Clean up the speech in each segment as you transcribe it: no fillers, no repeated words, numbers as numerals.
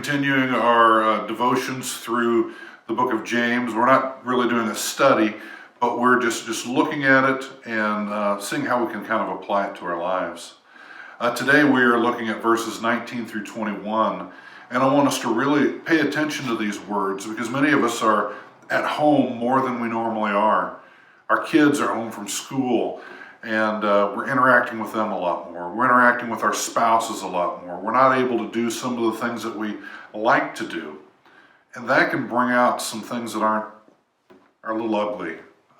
continuing our devotions through the book of James. We're not really doing a study, but we're just looking at it and seeing how we can kind of apply it to our lives. Today we are looking at verses 19 through 21, and I want us to really pay attention to these words because many of us are at home more than we normally are. Our kids are home from school, and we're interacting with them a lot more. We're interacting with our spouses a lot more. We're not able to do some of the things that we like to do. And that can bring out some things that are a little ugly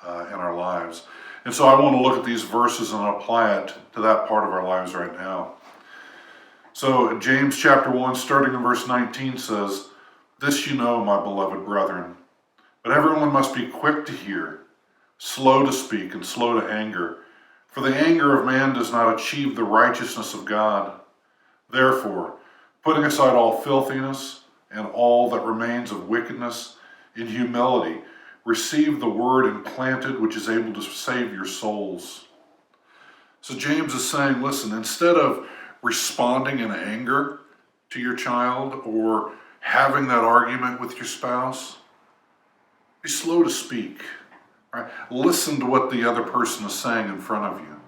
in our lives. And so I want to look at these verses and apply it to that part of our lives right now. So James chapter 1, starting in verse 19 says, "This you know, my beloved brethren, but everyone must be quick to hear, slow to speak, and slow to anger. For the anger of man does not achieve the righteousness of God. Therefore, putting aside all filthiness and all that remains of wickedness, in humility, receive the word implanted which is able to save your souls." So James is saying, listen, instead of responding in anger to your child or having that argument with your spouse, be slow to speak. Right? Listen to what the other person is saying in front of you.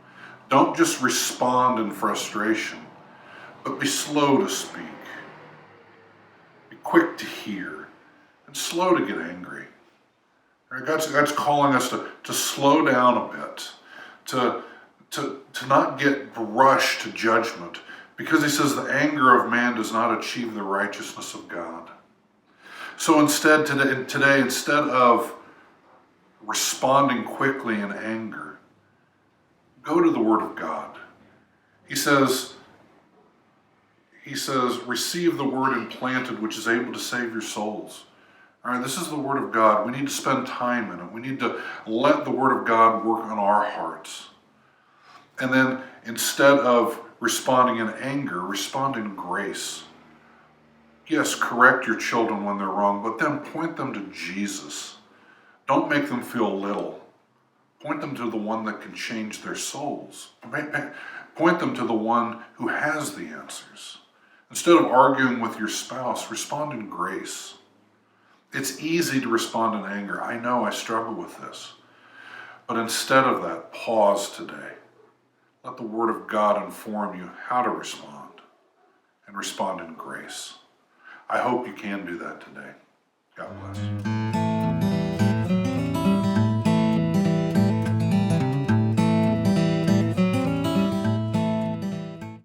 Don't just respond in frustration, but be slow to speak. Be quick to hear and slow to get angry. Right? God's calling us to slow down a bit, to not get rushed to judgment, because he says the anger of man does not achieve the righteousness of God. So instead, today, instead of responding quickly in anger, go to the Word of God. He says, receive the Word implanted, which is able to save your souls. All right, this is the Word of God. We need to spend time in it. We need to let the Word of God work on our hearts. And then instead of responding in anger, respond in grace. Yes, correct your children when they're wrong, but then point them to Jesus. Don't make them feel little. Point them to the one that can change their souls. Point them to the one who has the answers. Instead of arguing with your spouse, respond in grace. It's easy to respond in anger. I know I struggle with this. But instead of that, pause today. Let the Word of God inform you how to respond, and respond in grace. I hope you can do that today. God bless.